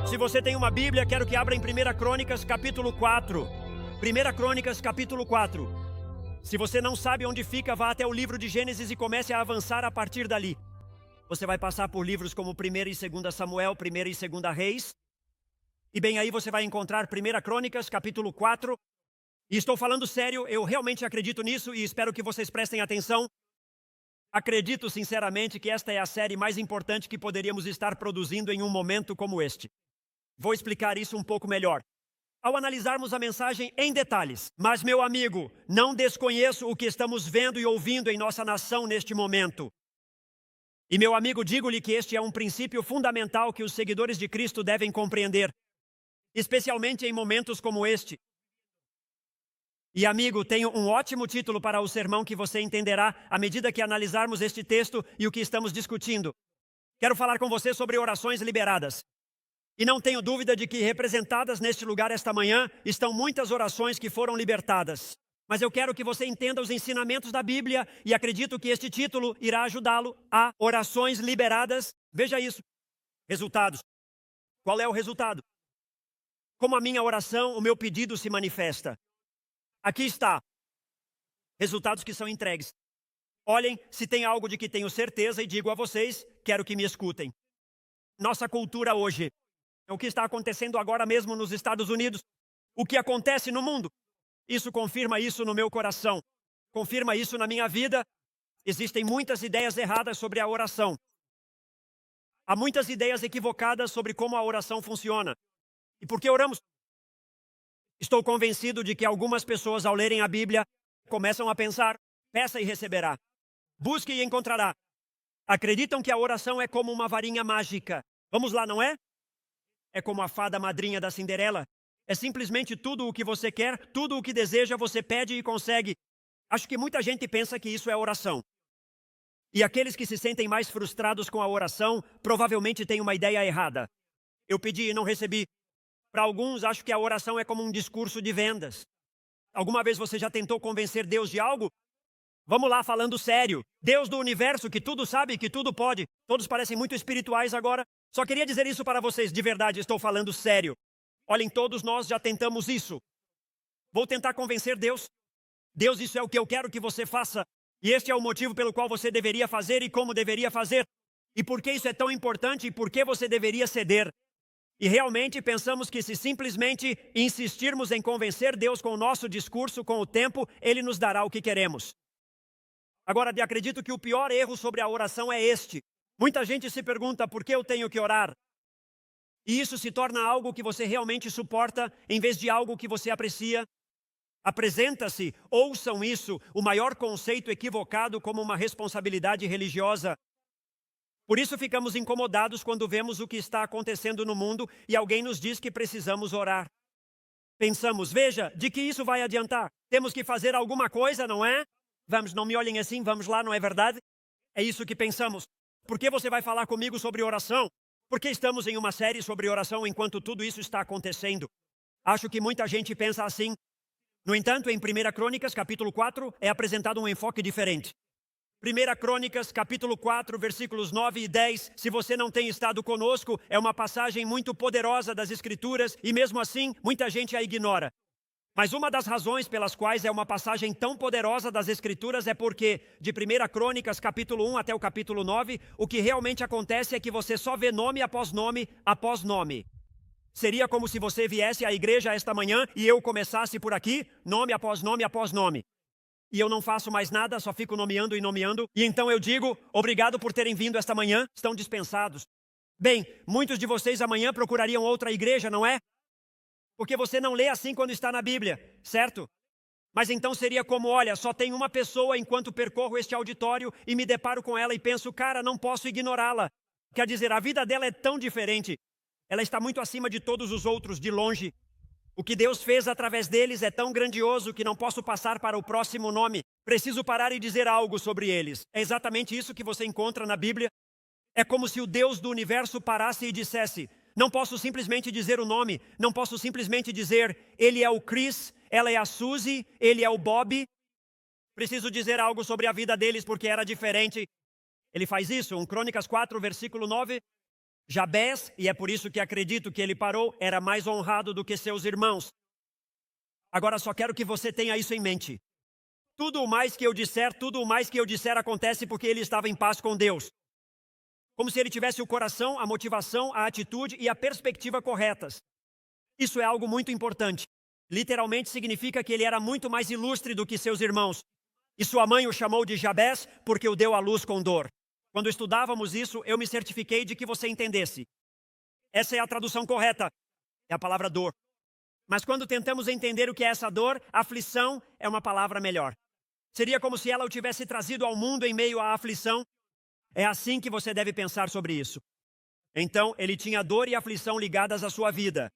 Se você tem uma Bíblia, quero que abra em 1 Crônicas, capítulo 4. 1 Crônicas, capítulo 4. Se você não sabe onde fica, vá até o livro de Gênesis e comece a avançar a partir dali. Você vai passar por livros como 1 e 2 Samuel, 1 e 2 Reis. E bem aí você vai encontrar 1 Crônicas, capítulo 4. E estou falando sério, eu realmente acredito nisso e espero que vocês prestem atenção. Acredito sinceramente que esta é a série mais importante que poderíamos estar produzindo em um momento como este. Vou explicar isso um pouco melhor ao analisarmos a mensagem em detalhes. Mas, meu amigo, não desconheço o que estamos vendo e ouvindo em nossa nação neste momento. E, meu amigo, digo-lhe que este é um princípio fundamental que os seguidores de Cristo devem compreender, especialmente em momentos como este. E, amigo, tenho um ótimo título para o sermão que você entenderá à medida que analisarmos este texto e o que estamos discutindo. Quero falar com você sobre orações liberadas. E não tenho dúvida de que representadas neste lugar esta manhã estão muitas orações que foram libertadas. Mas eu quero que você entenda os ensinamentos da Bíblia e acredito que este título irá ajudá-lo a orações liberadas. Veja isso. Resultados. Qual é o resultado? Como a minha oração, o meu pedido se manifesta. Aqui está. Resultados que são entregues. Olhem, se tem algo de que tenho certeza e digo a vocês, quero que me escutem. Nossa cultura hoje, o que está acontecendo agora mesmo nos Estados Unidos, o que acontece no mundo, isso confirma isso no meu coração, confirma isso na minha vida. Existem muitas ideias erradas sobre a oração. Há muitas ideias equivocadas sobre como a oração funciona. E por que oramos? Estou convencido de que algumas pessoas, ao lerem a Bíblia, começam a pensar: peça e receberá, busque e encontrará. Acreditam que a oração é como uma varinha mágica. Vamos lá, não é? É como a fada madrinha da Cinderela. É simplesmente tudo o que você quer, tudo o que deseja, você pede e consegue. Acho que muita gente pensa que isso é oração. E aqueles que se sentem mais frustrados com a oração, provavelmente têm uma ideia errada. Eu pedi e não recebi. Para alguns, acho que a oração é como um discurso de vendas. Alguma vez você já tentou convencer Deus de algo? Vamos lá, falando sério. Deus do universo, que tudo sabe, que tudo pode. Todos parecem muito espirituais agora. Só queria dizer isso para vocês, de verdade, estou falando sério. Olhem, todos nós já tentamos isso. Vou tentar convencer Deus. Deus, isso é o que eu quero que você faça. E este é o motivo pelo qual você deveria fazer e como deveria fazer. E por que isso é tão importante e por que você deveria ceder. E realmente pensamos que se simplesmente insistirmos em convencer Deus com o nosso discurso, com o tempo, Ele nos dará o que queremos. Agora, acredito que o pior erro sobre a oração é este. Muita gente se pergunta por que eu tenho que orar. E isso se torna algo que você realmente suporta, em vez de algo que você aprecia. Apresenta-se, ouçam isso, o maior conceito equivocado como uma responsabilidade religiosa. Por isso ficamos incomodados quando vemos o que está acontecendo no mundo e alguém nos diz que precisamos orar. Pensamos, veja, de que isso vai adiantar? Temos que fazer alguma coisa, não é? Vamos, não me olhem assim, vamos lá, não é verdade? É isso que pensamos. Por que você vai falar comigo sobre oração? Porque estamos em uma série sobre oração enquanto tudo isso está acontecendo. Acho que muita gente pensa assim. No entanto, em 1 Crônicas, capítulo 4, é apresentado um enfoque diferente. 1 Crônicas, capítulo 4, versículos 9 e 10. Se você não tem estado conosco, é uma passagem muito poderosa das Escrituras e mesmo assim, muita gente a ignora. Mas uma das razões pelas quais é uma passagem tão poderosa das Escrituras é porque, de 1 Crônicas, capítulo 1 até o capítulo 9, o que realmente acontece é que você só vê nome após nome após nome. Seria como se você viesse à igreja esta manhã e eu começasse por aqui, nome após nome após nome. E eu não faço mais nada, só fico nomeando e nomeando. E então eu digo, obrigado por terem vindo esta manhã, estão dispensados. Bem, muitos de vocês amanhã procurariam outra igreja, não é? Porque você não lê assim quando está na Bíblia, certo? Mas então seria como, olha, só tem uma pessoa enquanto percorro este auditório e me deparo com ela e penso, cara, não posso ignorá-la. Quer dizer, a vida dela é tão diferente. Ela está muito acima de todos os outros, de longe. O que Deus fez através deles é tão grandioso que não posso passar para o próximo nome. Preciso parar e dizer algo sobre eles. É exatamente isso que você encontra na Bíblia. É como se o Deus do universo parasse e dissesse, não posso simplesmente dizer o nome, não posso simplesmente dizer, ele é o Chris, ela é a Suzy, ele é o Bob. Preciso dizer algo sobre a vida deles porque era diferente. Ele faz isso, em Crônicas 4, versículo 9. Jabés, e é por isso que acredito que ele parou, era mais honrado do que seus irmãos. Agora só quero que você tenha isso em mente. Tudo o mais que eu disser acontece porque ele estava em paz com Deus. Como se ele tivesse o coração, a motivação, a atitude e a perspectiva corretas. Isso é algo muito importante. Literalmente significa que ele era muito mais ilustre do que seus irmãos. E sua mãe o chamou de Jabés porque o deu à luz com dor. Quando estudávamos isso, eu me certifiquei de que você entendesse. Essa é a tradução correta. É a palavra dor. Mas quando tentamos entender o que é essa dor, aflição é uma palavra melhor. Seria como se ela o tivesse trazido ao mundo em meio à aflição. É assim que você deve pensar sobre isso. Então, ele tinha dor e aflição ligadas à sua vida.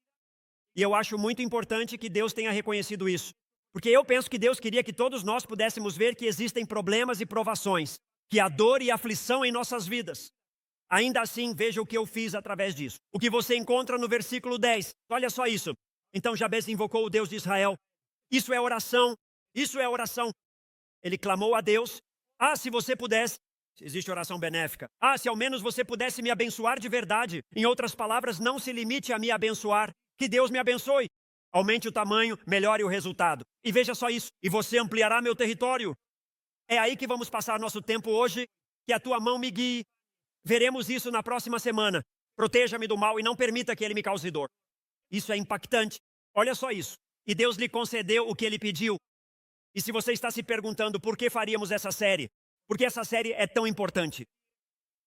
E eu acho muito importante que Deus tenha reconhecido isso. Porque eu penso que Deus queria que todos nós pudéssemos ver que existem problemas e provações, que há dor e aflição em nossas vidas. Ainda assim, veja o que eu fiz através disso. O que você encontra no versículo 10. Olha só isso. Então Jabés invocou o Deus de Israel. Isso é oração. Isso é oração. Ele clamou a Deus. Se você pudesse. Existe oração benéfica. Se ao menos você pudesse me abençoar de verdade. Em outras palavras, não se limite a me abençoar. Que Deus me abençoe. Aumente o tamanho, melhore o resultado. E veja só isso. E você ampliará meu território. É aí que vamos passar nosso tempo hoje. Que a tua mão me guie. Veremos isso na próxima semana. Proteja-me do mal e não permita que ele me cause dor. Isso é impactante. Olha só isso. E Deus lhe concedeu o que ele pediu. E se você está se perguntando por que faríamos essa série, por que essa série é tão importante?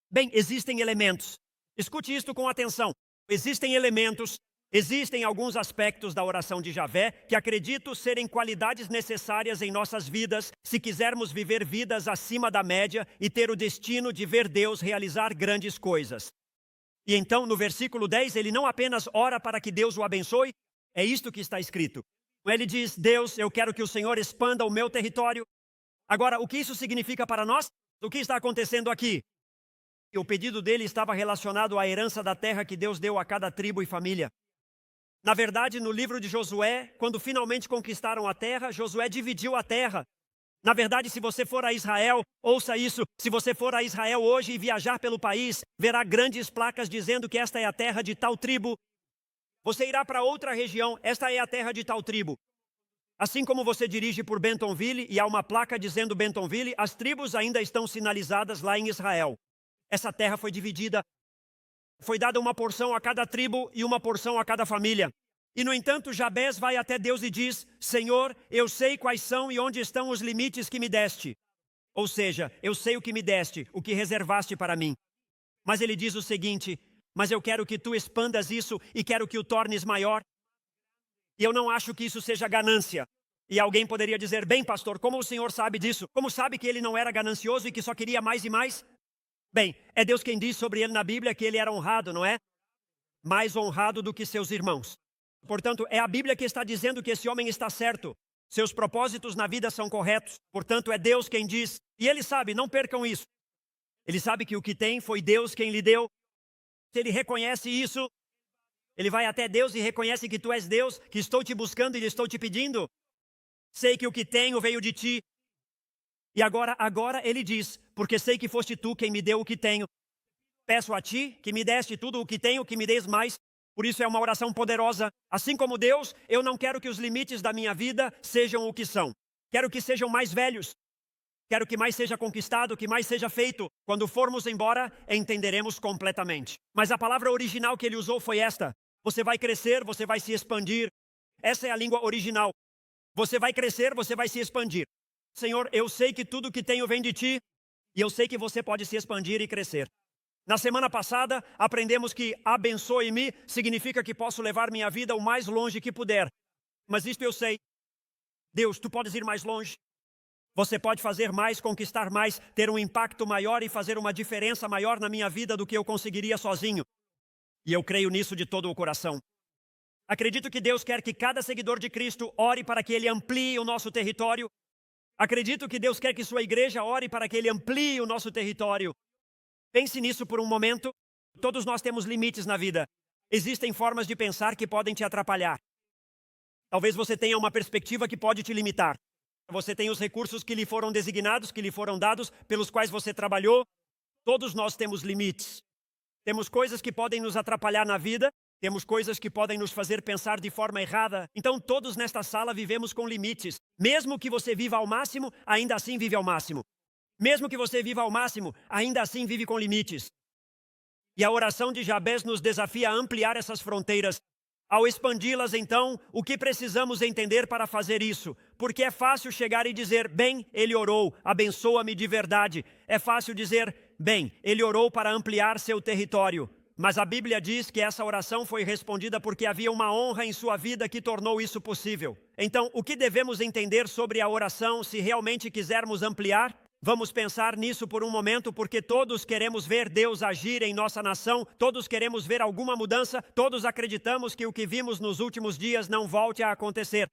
Bem, existem elementos. Escute isto com atenção. Existem elementos, existem alguns aspectos da oração de Javé que acredito serem qualidades necessárias em nossas vidas se quisermos viver vidas acima da média e ter o destino de ver Deus realizar grandes coisas. E então, no versículo 10, ele não apenas ora para que Deus o abençoe, é isto que está escrito. Ele diz, Deus, eu quero que o Senhor expanda o meu território. Agora, o que isso significa para nós? O que está acontecendo aqui? O pedido dele estava relacionado à herança da terra que Deus deu a cada tribo e família. Na verdade, no livro de Josué, quando finalmente conquistaram a terra, Josué dividiu a terra. Na verdade, se você for a Israel, ouça isso, se você for a Israel hoje e viajar pelo país, verá grandes placas dizendo que esta é a terra de tal tribo. Você irá para outra região, esta é a terra de tal tribo. Assim como você dirige por Bentonville e há uma placa dizendo Bentonville, as tribos ainda estão sinalizadas lá em Israel. Essa terra foi dividida, foi dada uma porção a cada tribo e uma porção a cada família. E no entanto, Jabés vai até Deus e diz, Senhor, eu sei quais são e onde estão os limites que me deste. Ou seja, eu sei o que me deste, o que reservaste para mim. Mas ele diz o seguinte, mas eu quero que tu expandas isso e quero que o tornes maior. E eu não acho que isso seja ganância. E alguém poderia dizer, bem pastor, como o senhor sabe disso? Como sabe que ele não era ganancioso e que só queria mais e mais? Bem, é Deus quem diz sobre ele na Bíblia que ele era honrado, não é? Mais honrado do que seus irmãos. Portanto, é a Bíblia que está dizendo que esse homem está certo. Seus propósitos na vida são corretos. Portanto, é Deus quem diz. E ele sabe, não percam isso. Ele sabe que o que tem foi Deus quem lhe deu. Se ele reconhece isso, ele vai até Deus e reconhece que tu és Deus, que estou te buscando e lhe estou te pedindo. Sei que o que tenho veio de ti. E agora ele diz, porque sei que foste tu quem me deu o que tenho. Peço a ti que me deste tudo o que tenho, que me des mais. Por isso é uma oração poderosa. Assim como Deus, eu não quero que os limites da minha vida sejam o que são. Quero que sejam mais velhos. Quero que mais seja conquistado, que mais seja feito. Quando formos embora, entenderemos completamente. Mas a palavra original que ele usou foi esta. Você vai crescer, você vai se expandir. Essa é a língua original. Você vai crescer, você vai se expandir. Senhor, eu sei que tudo que tenho vem de ti. E eu sei que você pode se expandir e crescer. Na semana passada, aprendemos que abençoe-me significa que posso levar minha vida o mais longe que puder. Mas isto eu sei. Deus, tu podes ir mais longe. Você pode fazer mais, conquistar mais, ter um impacto maior e fazer uma diferença maior na minha vida do que eu conseguiria sozinho. E eu creio nisso de todo o coração. Acredito que Deus quer que cada seguidor de Cristo ore para que Ele amplie o nosso território. Acredito que Deus quer que sua igreja ore para que Ele amplie o nosso território. Pense nisso por um momento. Todos nós temos limites na vida. Existem formas de pensar que podem te atrapalhar. Talvez você tenha uma perspectiva que pode te limitar. Você tem os recursos que lhe foram designados, que lhe foram dados, pelos quais você trabalhou. Todos nós temos limites. Temos coisas que podem nos atrapalhar na vida, temos coisas que podem nos fazer pensar de forma errada. Então, todos nesta sala vivemos com limites. Mesmo que você viva ao máximo, ainda assim vive ao máximo. Mesmo que você viva ao máximo, ainda assim vive com limites. E a oração de Jabez nos desafia a ampliar essas fronteiras. Ao expandi-las, então, o que precisamos entender para fazer isso? Porque é fácil chegar e dizer, bem, ele orou, abençoa-me de verdade. É fácil dizer, bem, ele orou para ampliar seu território. Mas a Bíblia diz que essa oração foi respondida porque havia uma honra em sua vida que tornou isso possível. Então, o que devemos entender sobre a oração se realmente quisermos ampliar? Vamos pensar nisso por um momento, porque todos queremos ver Deus agir em nossa nação, todos queremos ver alguma mudança, todos acreditamos que o que vimos nos últimos dias não volte a acontecer.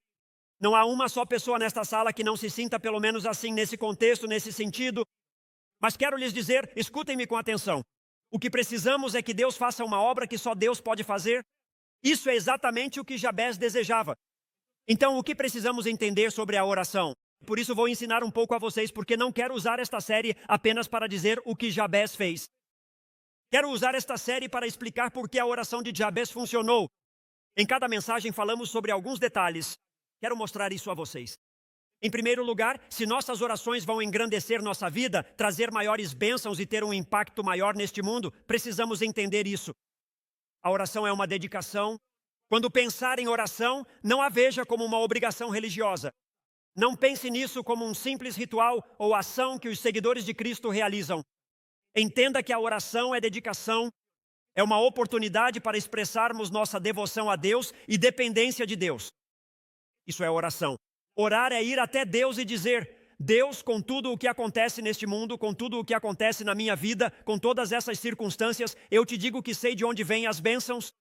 Não há uma só pessoa nesta sala que não se sinta pelo menos assim nesse contexto, nesse sentido. Mas quero lhes dizer, escutem-me com atenção. O que precisamos é que Deus faça uma obra que só Deus pode fazer. Isso é exatamente o que Jabez desejava. Então, o que precisamos entender sobre a oração? Por isso vou ensinar um pouco a vocês, porque não quero usar esta série apenas para dizer o que Jabez fez. Quero usar esta série para explicar por que a oração de Jabez funcionou. Em cada mensagem falamos sobre alguns detalhes. Quero mostrar isso a vocês. Em primeiro lugar, se nossas orações vão engrandecer nossa vida, trazer maiores bênçãos e ter um impacto maior neste mundo, precisamos entender isso. A oração é uma dedicação. Quando pensar em oração, não a veja como uma obrigação religiosa. Não pense nisso como um simples ritual ou ação que os seguidores de Cristo realizam. Entenda que a oração é dedicação, é uma oportunidade para expressarmos nossa devoção a Deus e dependência de Deus. Isso é oração. Orar é ir até Deus e dizer, Deus, com tudo o que acontece neste mundo, com tudo o que acontece na minha vida, com todas essas circunstâncias, eu te digo que sei de onde vêm as bênçãos.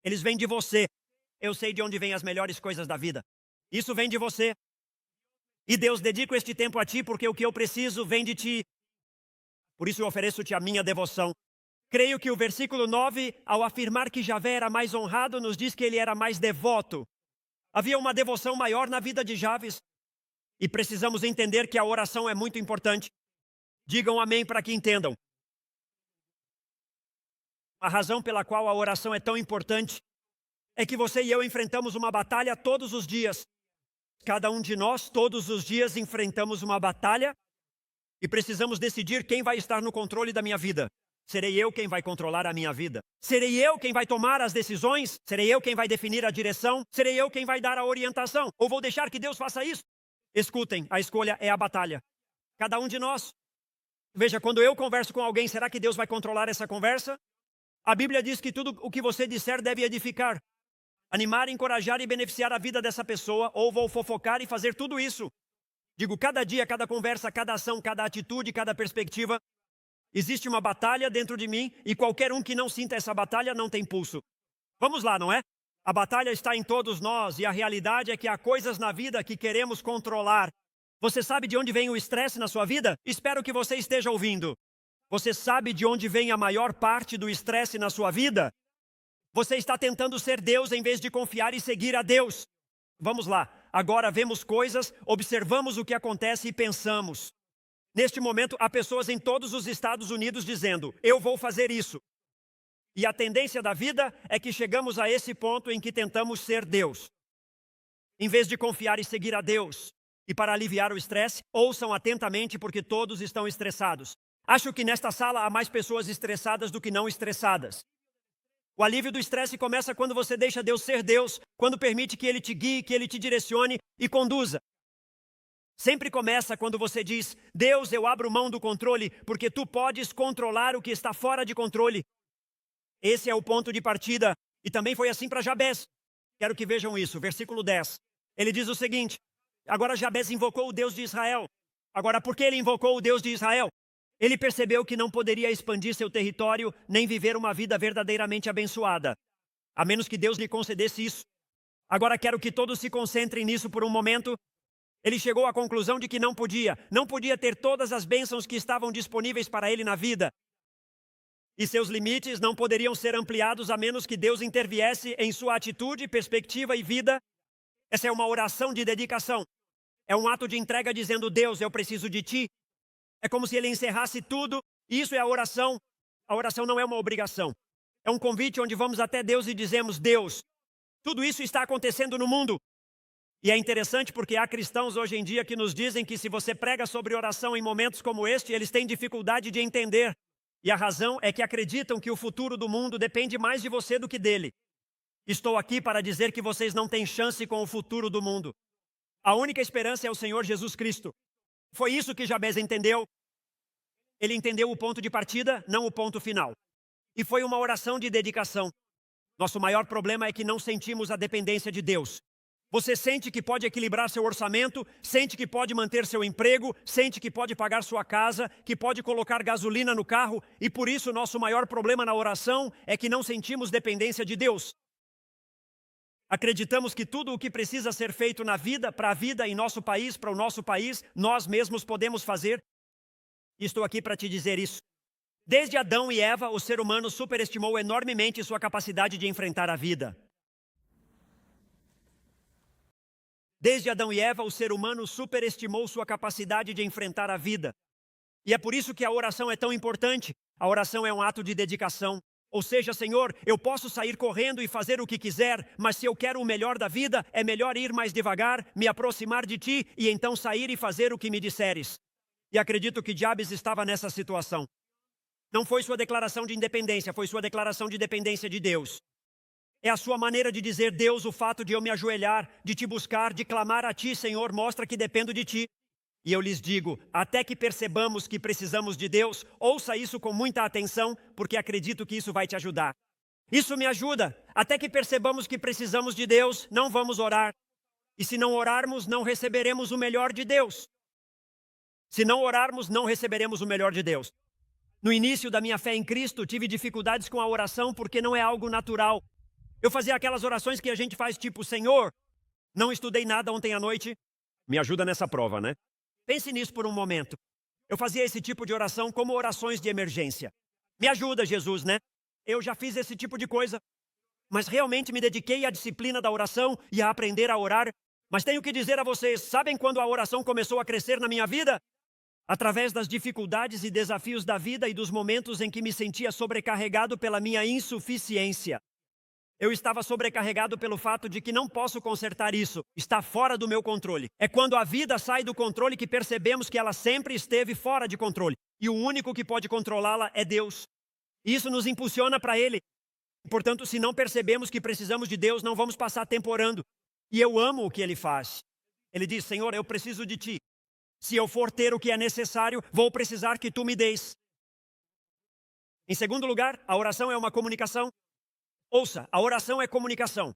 Eles vêm de você. Eu sei de onde vêm as melhores coisas da vida. Isso vem de você. E Deus, dedico este tempo a ti porque o que eu preciso vem de ti. Por isso eu ofereço-te a minha devoção. Creio que o versículo 9, ao afirmar que Javé era mais honrado, nos diz que ele era mais devoto. Havia uma devoção maior na vida de Jabes. E precisamos entender que a oração é muito importante. Digam amém para que entendam. A razão pela qual a oração é tão importante é que você e eu enfrentamos uma batalha todos os dias. Cada um de nós, todos os dias, enfrentamos uma batalha e precisamos decidir quem vai estar no controle da minha vida. Serei eu quem vai controlar a minha vida? Serei eu quem vai tomar as decisões? Serei eu quem vai definir a direção? Serei eu quem vai dar a orientação? Ou vou deixar que Deus faça isso? Escutem, a escolha é a batalha. Cada um de nós. Veja, quando eu converso com alguém, será que Deus vai controlar essa conversa? A Bíblia diz que tudo o que você disser deve edificar, animar, encorajar e beneficiar a vida dessa pessoa, ou vou fofocar e fazer tudo isso. Digo, cada dia, cada conversa, cada ação, cada atitude, cada perspectiva. Existe uma batalha dentro de mim e qualquer um que não sinta essa batalha não tem pulso. Vamos lá, não é? A batalha está em todos nós e a realidade é que há coisas na vida que queremos controlar. Você sabe de onde vem o estresse na sua vida? Espero que você esteja ouvindo. Você sabe de onde vem a maior parte do estresse na sua vida? Você está tentando ser Deus em vez de confiar e seguir a Deus. Vamos lá. Agora vemos coisas, observamos o que acontece e pensamos. Neste momento, há pessoas em todos os Estados Unidos dizendo, eu vou fazer isso. E a tendência da vida é que chegamos a esse ponto em que tentamos ser Deus. Em vez de confiar e seguir a Deus. E para aliviar o estresse, ouçam atentamente porque todos estão estressados. Acho que nesta sala há mais pessoas estressadas do que não estressadas. O alívio do estresse começa quando você deixa Deus ser Deus, quando permite que Ele te guie, que Ele te direcione e conduza. Sempre começa quando você diz, Deus, eu abro mão do controle, porque Tu podes controlar o que está fora de controle. Esse é o ponto de partida, e também foi assim para Jabez. Quero que vejam isso, versículo 10. Ele diz o seguinte, agora Jabez invocou o Deus de Israel. Agora, por que ele invocou o Deus de Israel? Ele percebeu que não poderia expandir seu território, nem viver uma vida verdadeiramente abençoada, a menos que Deus lhe concedesse isso. Agora quero que todos se concentrem nisso por um momento. Ele chegou à conclusão de que não podia ter todas as bênçãos que estavam disponíveis para ele na vida. E seus limites não poderiam ser ampliados a menos que Deus interviesse em sua atitude, perspectiva e vida. Essa é uma oração de dedicação. É um ato de entrega dizendo, Deus, eu preciso de Ti. É como se ele encerrasse tudo. Isso é a oração. A oração não é uma obrigação. É um convite onde vamos até Deus e dizemos: Deus, tudo isso está acontecendo no mundo. E é interessante porque há cristãos hoje em dia que nos dizem que se você prega sobre oração em momentos como este, eles têm dificuldade de entender. E a razão é que acreditam que o futuro do mundo depende mais de você do que dele. Estou aqui para dizer que vocês não têm chance com o futuro do mundo. A única esperança é o Senhor Jesus Cristo. Foi isso que Jabez entendeu. Ele entendeu o ponto de partida, não o ponto final. E foi uma oração de dedicação. Nosso maior problema é que não sentimos a dependência de Deus. Você sente que pode equilibrar seu orçamento, sente que pode manter seu emprego, sente que pode pagar sua casa, que pode colocar gasolina no carro, e por isso nosso maior problema na oração é que não sentimos dependência de Deus. Acreditamos que tudo o que precisa ser feito na vida, para a vida em nosso país, para o nosso país, nós mesmos podemos fazer. E estou aqui para te dizer isso. Desde Adão e Eva, o ser humano superestimou enormemente sua capacidade de enfrentar a vida. Desde Adão e Eva, o ser humano superestimou sua capacidade de enfrentar a vida. E é por isso que a oração é tão importante. A oração é um ato de dedicação. Ou seja, Senhor, eu posso sair correndo e fazer o que quiser, mas se eu quero o melhor da vida, é melhor ir mais devagar, me aproximar de Ti e então sair e fazer o que me disseres. E acredito que Jabes estava nessa situação. Não foi sua declaração de independência, foi sua declaração de dependência de Deus. É a sua maneira de dizer: Deus, o fato de eu me ajoelhar, de Te buscar, de clamar a Ti, Senhor, mostra que dependo de Ti. E eu lhes digo, até que percebamos que precisamos de Deus, ouça isso com muita atenção, porque acredito que isso vai te ajudar. Isso me ajuda. Até que percebamos que precisamos de Deus, não vamos orar. E se não orarmos, não receberemos o melhor de Deus. Se não orarmos, não receberemos o melhor de Deus. No início da minha fé em Cristo, tive dificuldades com a oração porque não é algo natural. Eu fazia aquelas orações que a gente faz tipo: Senhor, não estudei nada ontem à noite, me ajuda nessa prova, né? Pense nisso por um momento. Eu fazia esse tipo de oração como orações de emergência. Me ajuda, Jesus, né? Eu já fiz esse tipo de coisa. Mas realmente me dediquei à disciplina da oração e a aprender a orar. Mas tenho que dizer a vocês, sabem quando a oração começou a crescer na minha vida? Através das dificuldades e desafios da vida e dos momentos em que me sentia sobrecarregado pela minha insuficiência. Eu estava sobrecarregado pelo fato de que não posso consertar isso. Está fora do meu controle. É quando a vida sai do controle que percebemos que ela sempre esteve fora de controle. E o único que pode controlá-la é Deus. E isso nos impulsiona para Ele. Portanto, se não percebemos que precisamos de Deus, não vamos passar tempo orando. E eu amo o que Ele faz. Ele diz: Senhor, eu preciso de Ti. Se eu for ter o que é necessário, vou precisar que Tu me deis. Em segundo lugar, a oração é uma comunicação. Ouça, a oração é comunicação.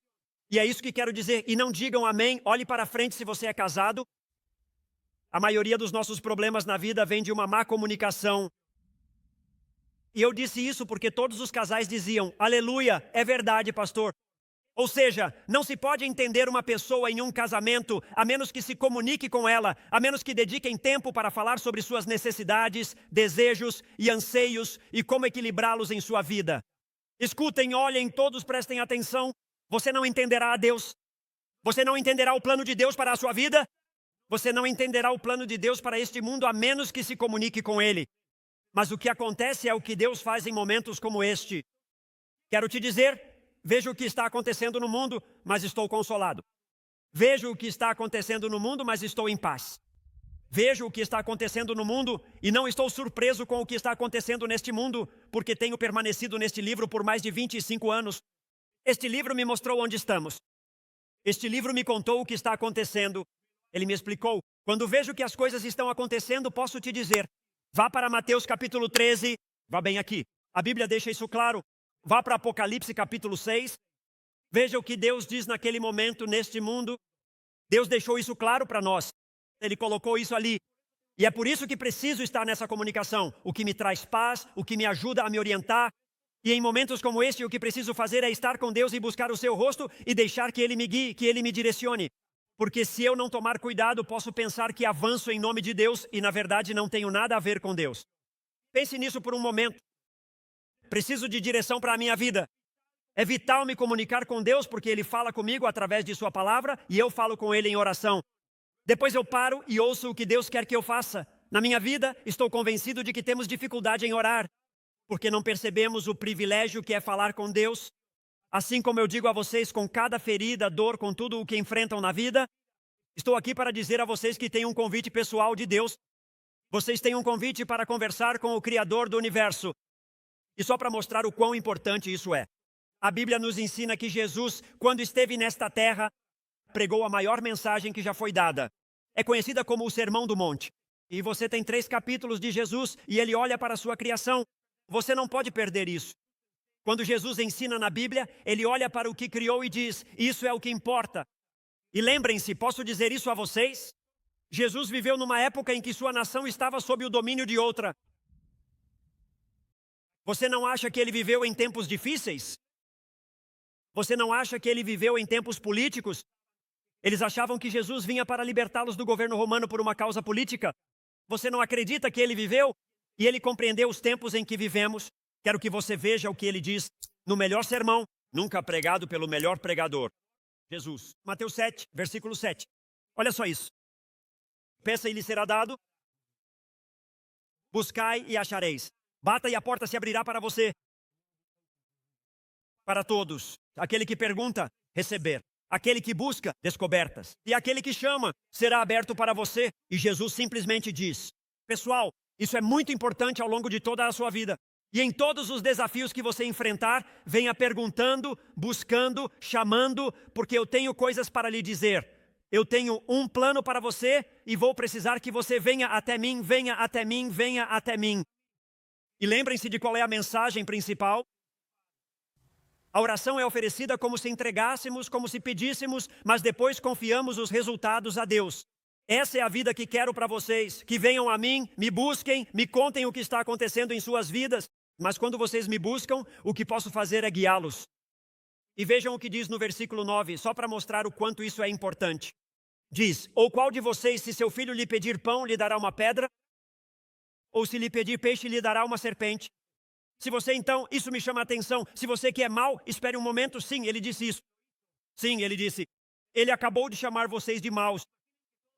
E é isso que quero dizer. E não digam amém, olhe para frente se você é casado. A maioria dos nossos problemas na vida vem de uma má comunicação. E eu disse isso porque todos os casais diziam: aleluia, é verdade, pastor. Ou seja, não se pode entender uma pessoa em um casamento a menos que se comunique com ela, a menos que dediquem tempo para falar sobre suas necessidades, desejos e anseios e como equilibrá-los em sua vida. Escutem, olhem, todos prestem atenção. Você não entenderá a Deus. Você não entenderá o plano de Deus para a sua vida. Você não entenderá o plano de Deus para este mundo a menos que se comunique com Ele. Mas o que acontece é o que Deus faz em momentos como este. Quero te dizer, vejo o que está acontecendo no mundo, mas estou consolado. Vejo o que está acontecendo no mundo, mas estou em paz. Vejo o que está acontecendo no mundo e não estou surpreso com o que está acontecendo neste mundo, porque tenho permanecido neste livro por mais de 25 anos. Este livro me mostrou onde estamos. Este livro me contou o que está acontecendo. Ele me explicou. Quando vejo que as coisas estão acontecendo, posso te dizer: vá para Mateus capítulo 13, vá bem aqui. A Bíblia deixa isso claro. Vá para Apocalipse capítulo 6. Veja o que Deus diz naquele momento neste mundo. Deus deixou isso claro para nós. Ele colocou isso ali. E é por isso que preciso estar nessa comunicação. O que me traz paz, o que me ajuda a me orientar. E em momentos como este, o que preciso fazer é estar com Deus e buscar o seu rosto e deixar que Ele me guie, que Ele me direcione. Porque se eu não tomar cuidado, posso pensar que avanço em nome de Deus e na verdade não tenho nada a ver com Deus. Pense nisso por um momento. Preciso de direção para a minha vida. É vital me comunicar com Deus porque Ele fala comigo através de Sua palavra e eu falo com Ele em oração. Depois eu paro e ouço o que Deus quer que eu faça. Na minha vida, estou convencido de que temos dificuldade em orar. porque não percebemos o privilégio que é falar com Deus. Assim como eu digo a vocês, com cada ferida, dor, com tudo o que enfrentam na vida, estou aqui para dizer a vocês que tem um convite pessoal de Deus. Vocês têm um convite para conversar com o Criador do Universo. E só para mostrar o quão importante isso é. A Bíblia nos ensina que Jesus, quando esteve nesta terra, pregou a maior mensagem que já foi dada. É conhecida como o Sermão do Monte. E você tem 3 capítulos de Jesus e ele olha para a sua criação. Você não pode perder isso. Quando Jesus ensina na Bíblia, ele olha para o que criou e diz, isso é o que importa. E lembrem-se, posso dizer isso a vocês? Jesus viveu numa época em que sua nação estava sob o domínio de outra. Você não acha que ele viveu em tempos difíceis? Você não acha que ele viveu em tempos políticos? Eles achavam que Jesus vinha para libertá-los do governo romano por uma causa política. Você não acredita que ele viveu? E ele compreendeu os tempos em que vivemos. Quero que você veja o que ele diz no melhor sermão, nunca pregado pelo melhor pregador, Jesus. Mateus 7, versículo 7. Olha só isso. Peça e lhe será dado. Buscai e achareis. Bata e a porta se abrirá para você. Para todos. Aquele que pergunta, receber. Aquele que busca, descobertas. E aquele que chama, será aberto para você. E Jesus simplesmente diz, pessoal, isso é muito importante ao longo de toda a sua vida. E em todos os desafios que você enfrentar, venha perguntando, buscando, chamando, porque eu tenho coisas para lhe dizer. Eu tenho um plano para você e vou precisar que você venha até mim, venha até mim, venha até mim. E lembrem-se de qual é a mensagem principal. A oração é oferecida como se entregássemos, como se pedíssemos, mas depois confiamos os resultados a Deus. Essa é a vida que quero para vocês, que venham a mim, me busquem, me contem o que está acontecendo em suas vidas, mas quando vocês me buscam, o que posso fazer é guiá-los. E vejam o que diz no versículo 9, só para mostrar o quanto isso é importante. Diz, ou qual de vocês, se seu filho lhe pedir pão, lhe dará uma pedra? Ou se lhe pedir peixe, lhe dará uma serpente? Se você então, isso me chama a atenção, se você que é mau, espere um momento, sim, ele disse isso. Sim, ele disse, ele acabou de chamar vocês de maus.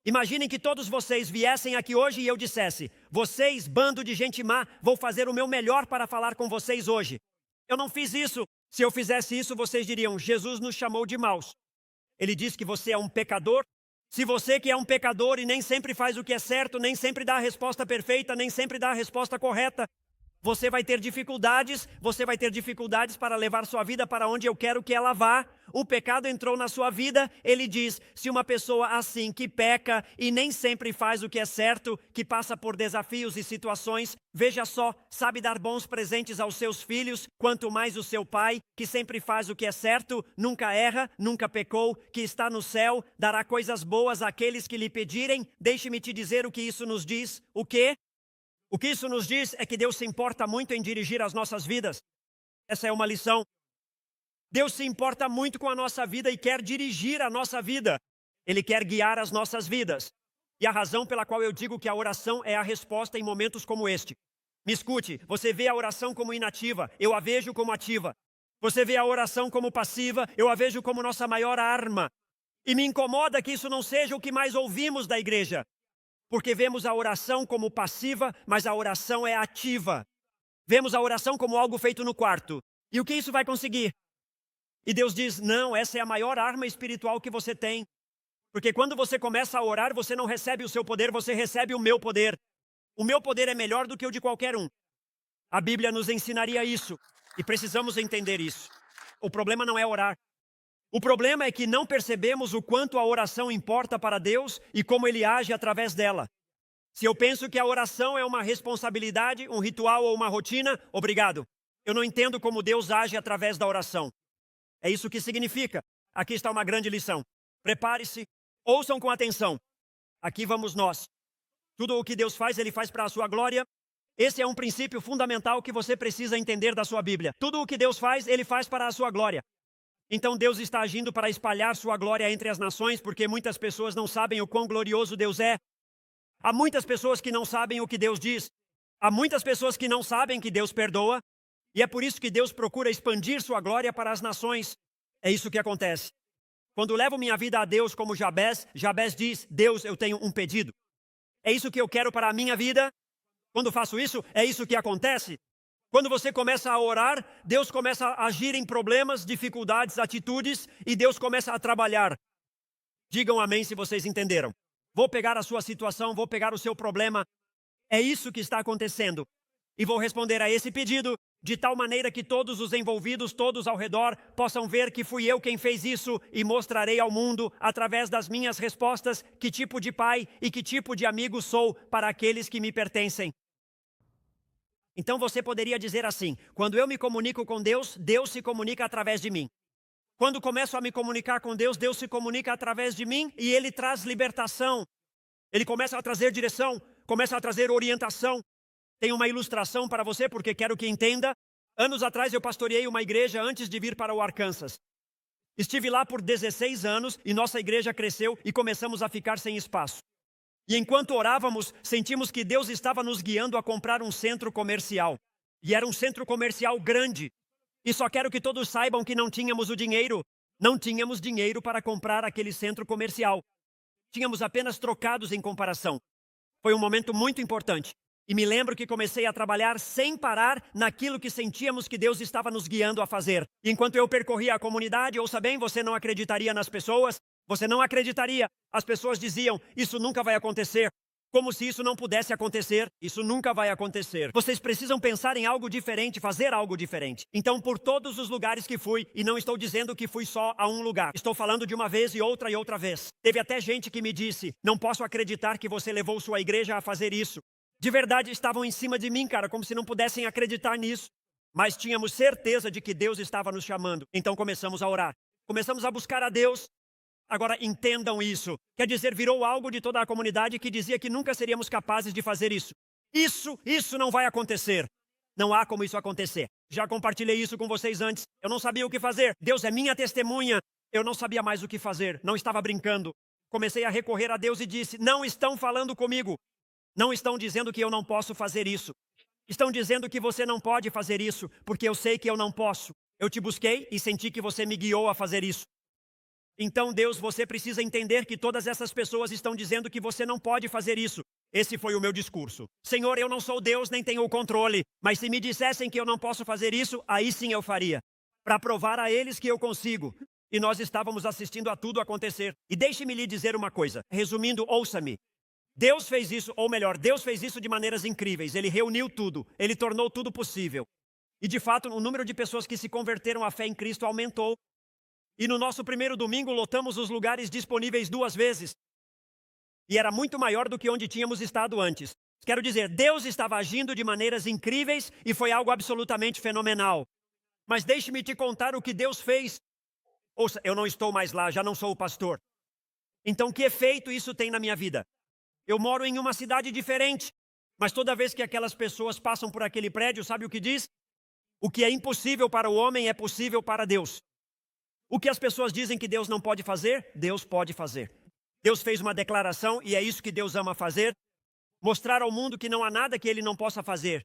Imaginem que todos vocês viessem aqui hoje e eu dissesse, vocês, bando de gente má, vou fazer o meu melhor para falar com vocês hoje. Eu não fiz isso. Se eu fizesse isso, vocês diriam, Jesus nos chamou de maus. Ele diz que você é um pecador. Se você que é um pecador e nem sempre faz o que é certo, nem sempre dá a resposta perfeita, nem sempre dá a resposta correta, você vai ter dificuldades para levar sua vida para onde eu quero que ela vá. O pecado entrou na sua vida, ele diz, se uma pessoa assim que peca e nem sempre faz o que é certo, que passa por desafios e situações, veja só, sabe dar bons presentes aos seus filhos, quanto mais o seu pai, que sempre faz o que é certo, nunca erra, nunca pecou, que está no céu, dará coisas boas àqueles que lhe pedirem. Deixe-me te dizer o que isso nos diz. O quê? O que isso nos diz é que Deus se importa muito em dirigir as nossas vidas. Essa é uma lição. Deus se importa muito com a nossa vida e quer dirigir a nossa vida. Ele quer guiar as nossas vidas. E a razão pela qual eu digo que a oração é a resposta em momentos como este. Me escute, você vê a oração como inativa, eu a vejo como ativa. Você vê a oração como passiva, eu a vejo como nossa maior arma. E me incomoda que isso não seja o que mais ouvimos da igreja. Porque vemos a oração como passiva, mas a oração é ativa. Vemos a oração como algo feito no quarto. E o que isso vai conseguir? E Deus diz, não, essa é a maior arma espiritual que você tem. Porque quando você começa a orar, você não recebe o seu poder, você recebe o meu poder. O meu poder é melhor do que o de qualquer um. A Bíblia nos ensinaria isso. E precisamos entender isso. O problema não é orar. O problema é que não percebemos o quanto a oração importa para Deus e como Ele age através dela. Se eu penso que a oração é uma responsabilidade, um ritual ou uma rotina, obrigado. Eu não entendo como Deus age através da oração. É isso que significa. Aqui está uma grande lição. Prepare-se, ouçam com atenção. Aqui vamos nós. Tudo o que Deus faz, Ele faz para a sua glória. Esse é um princípio fundamental que você precisa entender da sua Bíblia. Tudo o que Deus faz, Ele faz para a sua glória. Então Deus está agindo para espalhar sua glória entre as nações, porque muitas pessoas não sabem o quão glorioso Deus é. Há muitas pessoas que não sabem o que Deus diz. Há muitas pessoas que não sabem que Deus perdoa. E é por isso que Deus procura expandir sua glória para as nações. É isso que acontece. Quando levo minha vida a Deus como Jabez, Jabez diz, Deus, eu tenho um pedido. É isso que eu quero para a minha vida. Quando faço isso, é isso que acontece. Quando você começa a orar, Deus começa a agir em problemas, dificuldades, atitudes, e Deus começa a trabalhar. Digam amém se vocês entenderam. Vou pegar a sua situação, vou pegar o seu problema. É isso que está acontecendo. E vou responder a esse pedido de tal maneira que todos os envolvidos, todos ao redor, possam ver que fui eu quem fez isso e mostrarei ao mundo, através das minhas respostas, que tipo de pai e que tipo de amigo sou para aqueles que me pertencem. Então você poderia dizer assim: quando eu me comunico com Deus, Deus se comunica através de mim. Quando começo a me comunicar com Deus, Deus se comunica através de mim e Ele traz libertação. Ele começa a trazer direção, começa a trazer orientação. Tem uma ilustração para você, porque quero que entenda. Anos atrás eu pastoreei uma igreja antes de vir para o Arkansas. Estive lá por 16 anos e nossa igreja cresceu e começamos a ficar sem espaço. E enquanto orávamos, sentimos que Deus estava nos guiando a comprar um centro comercial. E era um centro comercial grande. E só quero que todos saibam que não tínhamos o dinheiro. Não tínhamos dinheiro para comprar aquele centro comercial. Tínhamos apenas trocados em comparação. Foi um momento muito importante. E me lembro que comecei a trabalhar sem parar naquilo que sentíamos que Deus estava nos guiando a fazer. E enquanto eu percorria a comunidade, ouça bem, você não acreditaria nas pessoas. Você não acreditaria. As pessoas diziam: isso nunca vai acontecer. Como se isso não pudesse acontecer. Isso nunca vai acontecer. Vocês precisam pensar em algo diferente, fazer algo diferente. Então, por todos os lugares que fui, e não estou dizendo que fui só a um lugar. Estou falando de uma vez e outra vez. Teve até gente que me disse: não posso acreditar que você levou sua igreja a fazer isso. De verdade, estavam em cima de mim, cara, como se não pudessem acreditar nisso. Mas tínhamos certeza de que Deus estava nos chamando. Então começamos a orar. Começamos a buscar a Deus. Agora entendam isso. Quer dizer, virou algo de toda a comunidade que dizia que nunca seríamos capazes de fazer isso. Isso não vai acontecer. Não há como isso acontecer. Já compartilhei isso com vocês antes. Eu não sabia o que fazer. Deus é minha testemunha. Eu não sabia mais o que fazer. Não estava brincando. Comecei a recorrer a Deus e disse: não estão falando comigo. Não estão dizendo que eu não posso fazer isso. Estão dizendo que você não pode fazer isso, porque eu sei que eu não posso. Eu te busquei e senti que você me guiou a fazer isso. Então, Deus, você precisa entender que todas essas pessoas estão dizendo que você não pode fazer isso. Esse foi o meu discurso. Senhor, eu não sou Deus, nem tenho o controle. Mas se me dissessem que eu não posso fazer isso, aí sim eu faria. Para provar a eles que eu consigo. E nós estávamos assistindo a tudo acontecer. E deixe-me lhe dizer uma coisa. Resumindo, ouça-me. Deus fez isso, ou melhor, Deus fez isso de maneiras incríveis. Ele reuniu tudo, Ele tornou tudo possível. E de fato, o número de pessoas que se converteram à fé em Cristo aumentou. E no nosso primeiro domingo, lotamos os lugares disponíveis 2 vezes. E era muito maior do que onde tínhamos estado antes. Quero dizer, Deus estava agindo de maneiras incríveis e foi algo absolutamente fenomenal. Mas deixe-me te contar o que Deus fez. Ouça, eu não estou mais lá, já não sou o pastor. Então, que efeito isso tem na minha vida? Eu moro em uma cidade diferente, mas toda vez que aquelas pessoas passam por aquele prédio, sabe o que diz? O que é impossível para o homem é possível para Deus. O que as pessoas dizem que Deus não pode fazer, Deus pode fazer. Deus fez uma declaração e é isso que Deus ama fazer. Mostrar ao mundo que não há nada que Ele não possa fazer.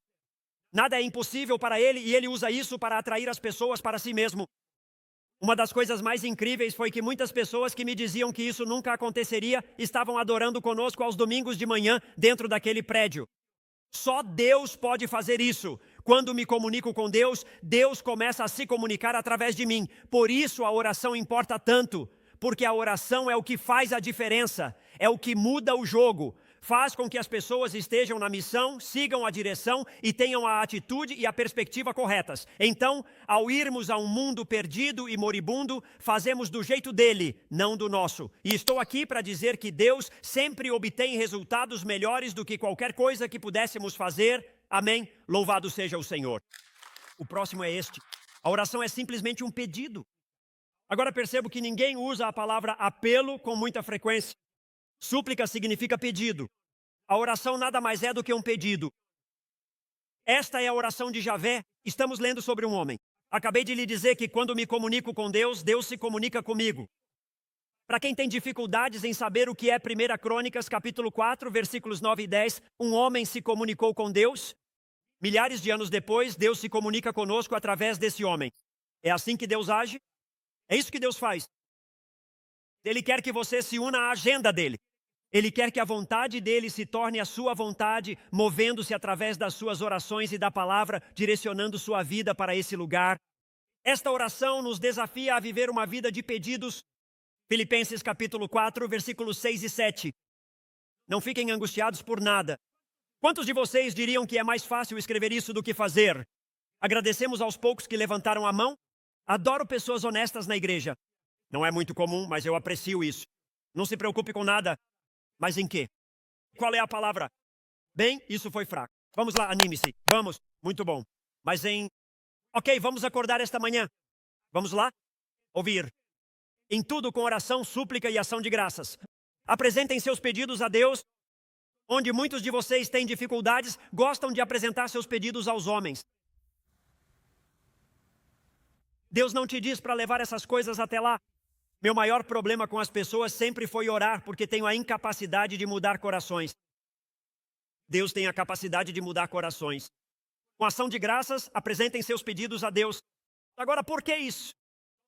Nada é impossível para Ele e Ele usa isso para atrair as pessoas para si mesmo. Uma das coisas mais incríveis foi que muitas pessoas que me diziam que isso nunca aconteceria estavam adorando conosco aos domingos de manhã dentro daquele prédio. Só Deus pode fazer isso. Quando me comunico com Deus, Deus começa a se comunicar através de mim. Por isso a oração importa tanto, porque a oração é o que faz a diferença, é o que muda o jogo. Faz com que as pessoas estejam na missão, sigam a direção e tenham a atitude e a perspectiva corretas. Então, ao irmos a um mundo perdido e moribundo, fazemos do jeito dele, não do nosso. E estou aqui para dizer que Deus sempre obtém resultados melhores do que qualquer coisa que pudéssemos fazer. Amém? Louvado seja o Senhor. O próximo é este. A oração é simplesmente um pedido. Agora percebo que ninguém usa a palavra apelo com muita frequência. Súplica significa pedido. A oração nada mais é do que um pedido. Esta é a oração de Javé. Estamos lendo sobre um homem. Acabei de lhe dizer que quando me comunico com Deus, Deus se comunica comigo. Para quem tem dificuldades em saber o que é 1 Crônicas, capítulo 4, versículos 9 e 10, um homem se comunicou com Deus. Milhares de anos depois, Deus se comunica conosco através desse homem. É assim que Deus age? É isso que Deus faz. Ele quer que você se una à agenda dele. Ele quer que a vontade dele se torne a sua vontade, movendo-se através das suas orações e da palavra, direcionando sua vida para esse lugar. Esta oração nos desafia a viver uma vida de pedidos. Filipenses capítulo 4, versículos 6 e 7. Não fiquem angustiados por nada. Quantos de vocês diriam que é mais fácil escrever isso do que fazer? Agradecemos aos poucos que levantaram a mão. Adoro pessoas honestas na igreja. Não é muito comum, mas eu aprecio isso. Não se preocupe com nada. Mas em quê? Qual é a palavra? Bem, isso foi fraco. Vamos lá, anime-se. Vamos. Muito bom. Mas em... Ok, vamos acordar esta manhã. Vamos lá? Ouvir. Em tudo com oração, súplica e ação de graças. Apresentem seus pedidos a Deus. Onde muitos de vocês têm dificuldades, gostam de apresentar seus pedidos aos homens. Deus não te diz para levar essas coisas até lá. Meu maior problema com as pessoas sempre foi orar, porque tenho a incapacidade de mudar corações. Deus tem a capacidade de mudar corações. Com ação de graças, apresentem seus pedidos a Deus. Agora, por que isso?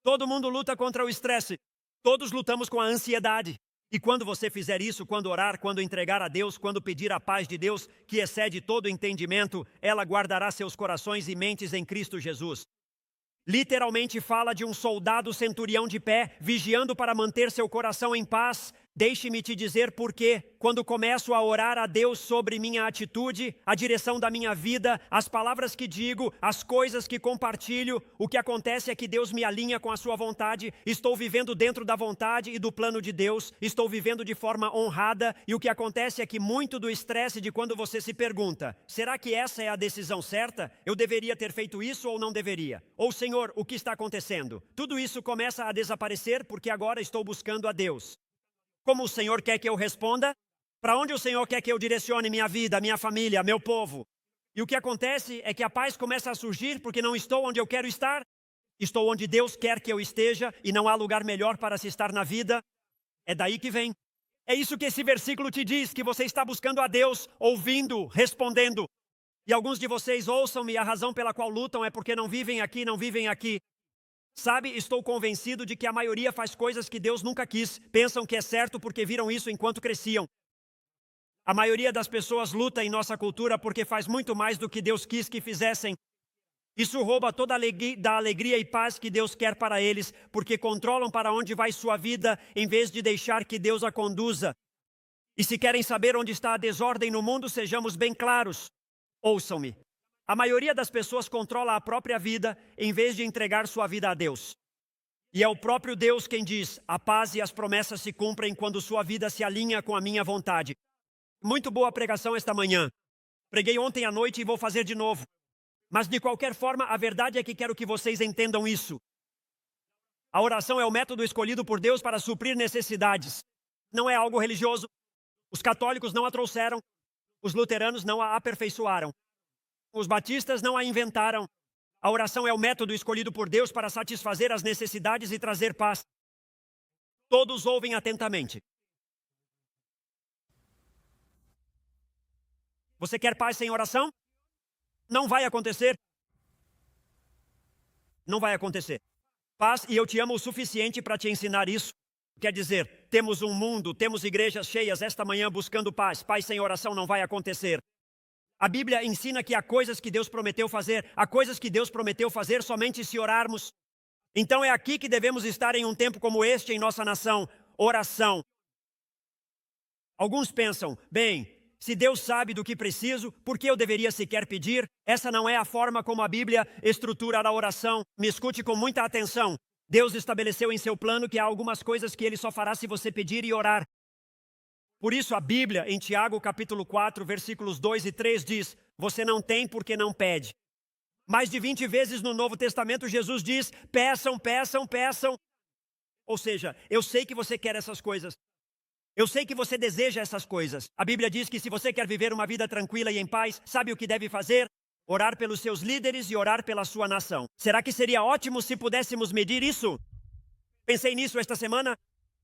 Todo mundo luta contra o estresse. Todos lutamos com a ansiedade. E quando você fizer isso, quando orar, quando entregar a Deus, quando pedir a paz de Deus, que excede todo entendimento, ela guardará seus corações e mentes em Cristo Jesus. Literalmente fala de um soldado centurião de pé, vigiando para manter seu coração em paz. Deixe-me te dizer por quê. Quando começo a orar a Deus sobre minha atitude, a direção da minha vida, as palavras que digo, as coisas que compartilho, o que acontece é que Deus me alinha com a sua vontade. Estou vivendo dentro da vontade e do plano de Deus. Estou vivendo de forma honrada. E o que acontece é que muito do estresse de quando você se pergunta, será que essa é a decisão certa? Eu deveria ter feito isso ou não deveria? Ou, Senhor, o que está acontecendo? Tudo isso começa a desaparecer porque agora estou buscando a Deus. Como o Senhor quer que eu responda? Para onde o Senhor quer que eu direcione minha vida, minha família, meu povo? E o que acontece é que a paz começa a surgir porque não estou onde eu quero estar. Estou onde Deus quer que eu esteja e não há lugar melhor para se estar na vida. É daí que vem. É isso que esse versículo te diz, que você está buscando a Deus, ouvindo, respondendo. E alguns de vocês ouçam-me, e a razão pela qual lutam é porque não vivem aqui, não vivem aqui. Sabe, estou convencido de que a maioria faz coisas que Deus nunca quis. Pensam que é certo porque viram isso enquanto cresciam. A maioria das pessoas luta em nossa cultura porque faz muito mais do que Deus quis que fizessem. Isso rouba toda a alegria e paz que Deus quer para eles, porque controlam para onde vai sua vida, em vez de deixar que Deus a conduza. E se querem saber onde está a desordem no mundo, sejamos bem claros. Ouçam-me. A maioria das pessoas controla a própria vida em vez de entregar sua vida a Deus. E é o próprio Deus quem diz, a paz e as promessas se cumprem quando sua vida se alinha com a minha vontade. Muito boa pregação esta manhã. Preguei ontem à noite e vou fazer de novo. Mas de qualquer forma, a verdade é que quero que vocês entendam isso. A oração é o método escolhido por Deus para suprir necessidades. Não é algo religioso. Os católicos não a trouxeram. Os luteranos não a aperfeiçoaram. Os batistas não a inventaram. A oração é o método escolhido por Deus para satisfazer as necessidades e trazer paz. Todos ouvem atentamente. Você quer paz sem oração? Não vai acontecer. Não vai acontecer. Paz, e eu te amo o suficiente para te ensinar isso. Quer dizer, temos um mundo, temos igrejas cheias esta manhã buscando paz. Paz sem oração não vai acontecer. A Bíblia ensina que há coisas que Deus prometeu fazer, há coisas que Deus prometeu fazer somente se orarmos. Então é aqui que devemos estar em um tempo como este em nossa nação, oração. Alguns pensam, bem, se Deus sabe do que preciso, por que eu deveria sequer pedir? Essa não é a forma como a Bíblia estrutura a oração. Me escute com muita atenção. Deus estabeleceu em seu plano que há algumas coisas que Ele só fará se você pedir e orar. Por isso a Bíblia, em Tiago capítulo 4, versículos 2 e 3 diz, você não tem porque não pede. Mais de 20 vezes no Novo Testamento Jesus diz, peçam, peçam, peçam. Ou seja, eu sei que você quer essas coisas. Eu sei que você deseja essas coisas. A Bíblia diz que se você quer viver uma vida tranquila e em paz, sabe o que deve fazer? Orar pelos seus líderes e orar pela sua nação. Será que seria ótimo se pudéssemos medir isso? Pensei nisso esta semana.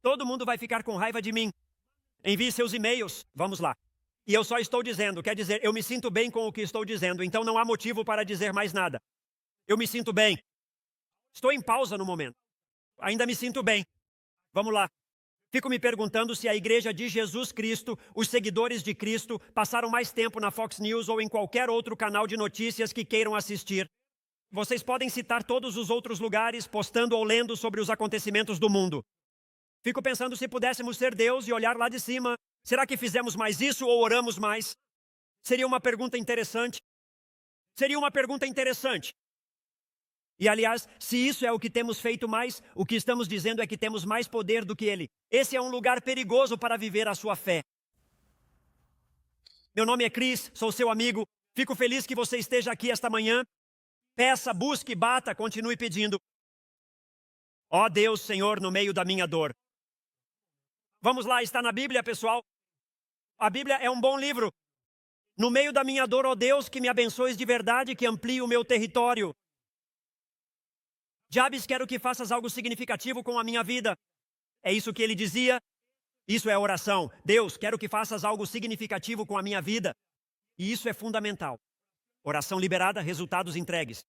Todo mundo vai ficar com raiva de mim. Envie seus e-mails. Vamos lá. E eu só estou dizendo, quer dizer, eu me sinto bem com o que estou dizendo, então não há motivo para dizer mais nada. Eu me sinto bem. Estou em pausa no momento. Ainda me sinto bem. Vamos lá. Fico me perguntando se a igreja de Jesus Cristo, os seguidores de Cristo, passaram mais tempo na Fox News ou em qualquer outro canal de notícias que queiram assistir. Vocês podem citar todos os outros lugares, postando ou lendo sobre os acontecimentos do mundo. Fico pensando se pudéssemos ser Deus e olhar lá de cima. Será que fizemos mais isso ou oramos mais? Seria uma pergunta interessante. Seria uma pergunta interessante. E, aliás, se isso é o que temos feito mais, o que estamos dizendo é que temos mais poder do que Ele. Esse é um lugar perigoso para viver a sua fé. Meu nome é Chris, sou seu amigo. Fico feliz que você esteja aqui esta manhã. Peça, busque, bata, continue pedindo. Ó Deus, Senhor, no meio da minha dor. Vamos lá, está na Bíblia, pessoal. A Bíblia é um bom livro. No meio da minha dor, ó Deus, que me abençoes de verdade, que amplie o meu território. Jabes, quero que faças algo significativo com a minha vida. É isso que ele dizia. Isso é oração. Deus, quero que faças algo significativo com a minha vida. E isso é fundamental. Oração liberada, resultados entregues.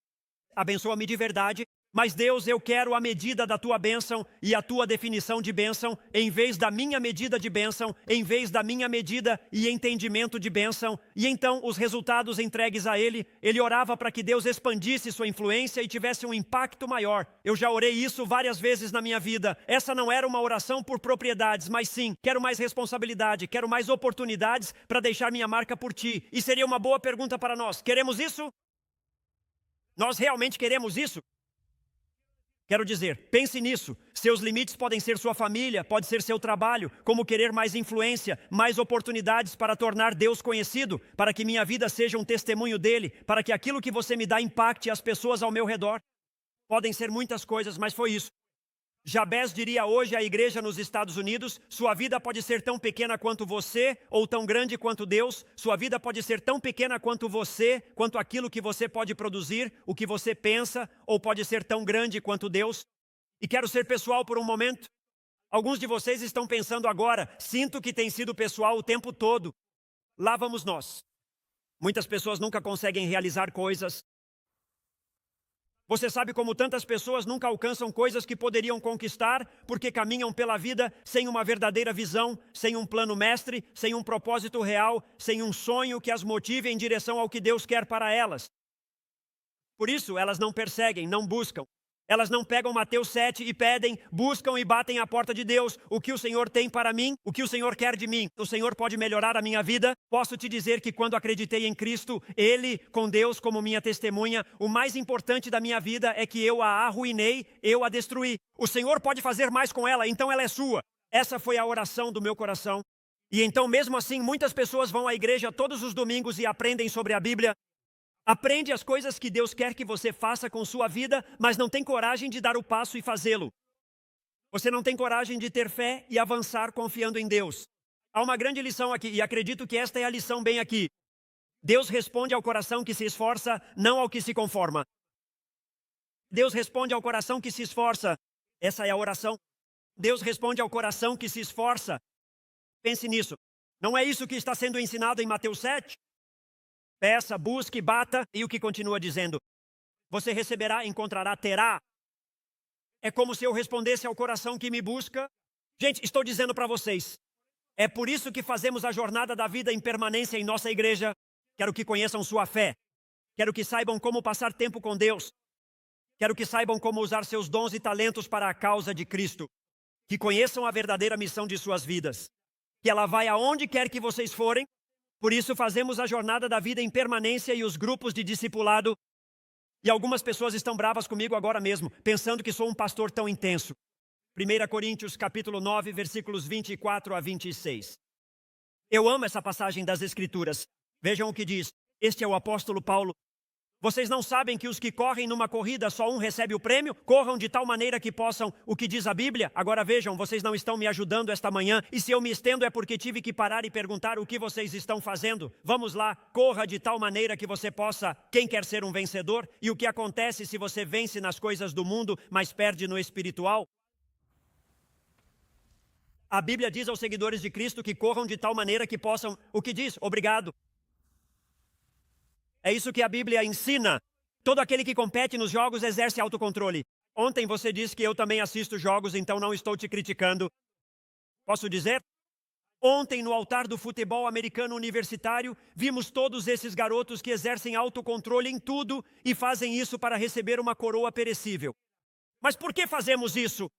Abençoa-me de verdade. Mas Deus, eu quero a medida da tua bênção e a tua definição de bênção, em vez da minha medida de bênção, em vez da minha medida e entendimento de bênção. E então, os resultados entregues a ele, ele orava para que Deus expandisse sua influência e tivesse um impacto maior. Eu já orei isso várias vezes na minha vida. Essa não era uma oração por propriedades, mas sim, quero mais responsabilidade, quero mais oportunidades para deixar minha marca por ti. E seria uma boa pergunta para nós. Queremos isso? Nós realmente queremos isso? Quero dizer, pense nisso. Seus limites podem ser sua família, pode ser seu trabalho, como querer mais influência, mais oportunidades para tornar Deus conhecido, para que minha vida seja um testemunho dele, para que aquilo que você me dá impacte as pessoas ao meu redor. Podem ser muitas coisas, mas foi isso. Jabez diria hoje à igreja nos Estados Unidos, sua vida pode ser tão pequena quanto você, ou tão grande quanto Deus. Sua vida pode ser tão pequena quanto você, quanto aquilo que você pode produzir, o que você pensa, ou pode ser tão grande quanto Deus. E quero ser pessoal por um momento. Alguns de vocês estão pensando agora, sinto que tem sido pessoal o tempo todo. Lá vamos nós. Muitas pessoas nunca conseguem realizar coisas. Você sabe como tantas pessoas nunca alcançam coisas que poderiam conquistar porque caminham pela vida sem uma verdadeira visão, sem um plano mestre, sem um propósito real, sem um sonho que as motive em direção ao que Deus quer para elas. Por isso, elas não perseguem, não buscam. Elas não pegam Mateus 7 e pedem, buscam e batem à porta de Deus. O que o Senhor tem para mim? O que o Senhor quer de mim? O Senhor pode melhorar a minha vida? Posso te dizer que quando acreditei em Cristo, Ele, com Deus como minha testemunha, o mais importante da minha vida é que eu a arruinei, eu a destruí. O Senhor pode fazer mais com ela, então ela é sua. Essa foi a oração do meu coração. E então, mesmo assim, muitas pessoas vão à igreja todos os domingos e aprendem sobre a Bíblia. Aprende as coisas que Deus quer que você faça com sua vida, mas não tem coragem de dar o passo e fazê-lo. Você não tem coragem de ter fé e avançar confiando em Deus. Há uma grande lição aqui, e acredito que esta é a lição bem aqui. Deus responde ao coração que se esforça, não ao que se conforma. Deus responde ao coração que se esforça. Essa é a oração. Deus responde ao coração que se esforça. Pense nisso. Não é isso que está sendo ensinado em Mateus 7? Peça, busque, bata, e o que continua dizendo? Você receberá, encontrará, terá. É como se eu respondesse ao coração que me busca. Gente, estou dizendo para vocês, é por isso que fazemos a jornada da vida em permanência em nossa igreja. Quero que conheçam sua fé. Quero que saibam como passar tempo com Deus. Quero que saibam como usar seus dons e talentos para a causa de Cristo. Que conheçam a verdadeira missão de suas vidas. Que ela vai aonde quer que vocês forem. Por isso fazemos a jornada da vida em permanência e os grupos de discipulado. E algumas pessoas estão bravas comigo agora mesmo, pensando que sou um pastor tão intenso. 1 Coríntios capítulo 9, versículos 24 a 26. Eu amo essa passagem das Escrituras. Vejam o que diz. Este é o apóstolo Paulo. Vocês não sabem que os que correm numa corrida, só um recebe o prêmio? Corram de tal maneira que possam, o que diz a Bíblia? Agora vejam, vocês não estão me ajudando esta manhã, e se eu me estendo é porque tive que parar e perguntar o que vocês estão fazendo. Vamos lá, corra de tal maneira que você possa, quem quer ser um vencedor? E o que acontece se você vence nas coisas do mundo, mas perde no espiritual? A Bíblia diz aos seguidores de Cristo que corram de tal maneira que possam, o que diz? Obrigado. É isso que a Bíblia ensina. Todo aquele que compete nos jogos exerce autocontrole. Ontem você disse que eu também assisto jogos, então não estou te criticando. Posso dizer? Ontem, no altar do futebol americano universitário, vimos todos esses garotos que exercem autocontrole em tudo e fazem isso para receber uma coroa perecível. Mas por que fazemos isso?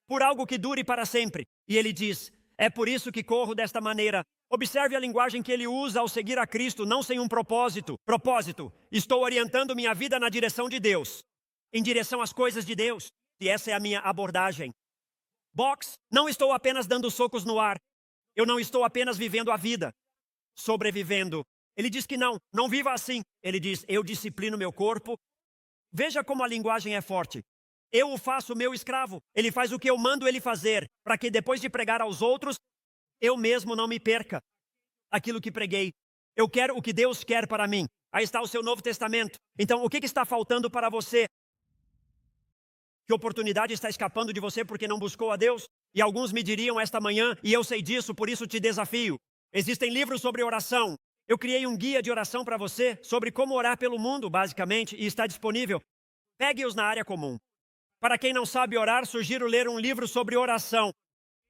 Por algo que dure para sempre. E ele diz, é por isso que corro desta maneira. Observe a linguagem que ele usa ao seguir a Cristo, não sem um propósito. Propósito, estou orientando minha vida na direção de Deus, em direção às coisas de Deus. E essa é a minha abordagem. Box, não estou apenas dando socos no ar. Eu não estou apenas vivendo a vida, sobrevivendo. Ele diz que não viva assim. Ele diz, eu disciplino meu corpo. Veja como a linguagem é forte. Eu o faço meu escravo. Ele faz o que eu mando ele fazer, para que depois de pregar aos outros, eu mesmo não me perca aquilo que preguei. Eu quero o que Deus quer para mim. Aí está o seu Novo Testamento. Então, o que está faltando para você? Que oportunidade está escapando de você porque não buscou a Deus? E alguns me diriam esta manhã, e eu sei disso, por isso te desafio. Existem livros sobre oração. Eu criei um guia de oração para você, sobre como orar pelo mundo, basicamente, e está disponível. Pegue-os na área comum. Para quem não sabe orar, sugiro ler um livro sobre oração.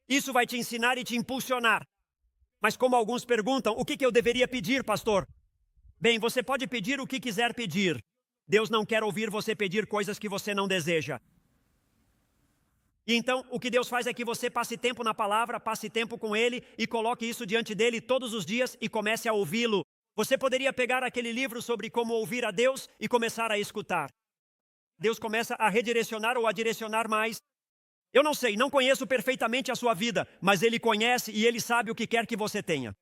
Isso vai te ensinar e te impulsionar. Mas como alguns perguntam, o que eu deveria pedir, pastor? Bem, você pode pedir o que quiser pedir. Deus não quer ouvir você pedir coisas que você não deseja. E então, o que Deus faz é que você passe tempo na palavra, passe tempo com Ele e coloque isso diante dEle todos os dias e comece a ouvi-lo. Você poderia pegar aquele livro sobre como ouvir a Deus e começar a escutar. Deus começa a redirecionar ou a direcionar mais. Eu não sei, não conheço perfeitamente a sua vida, mas Ele conhece e Ele sabe o que quer que você tenha.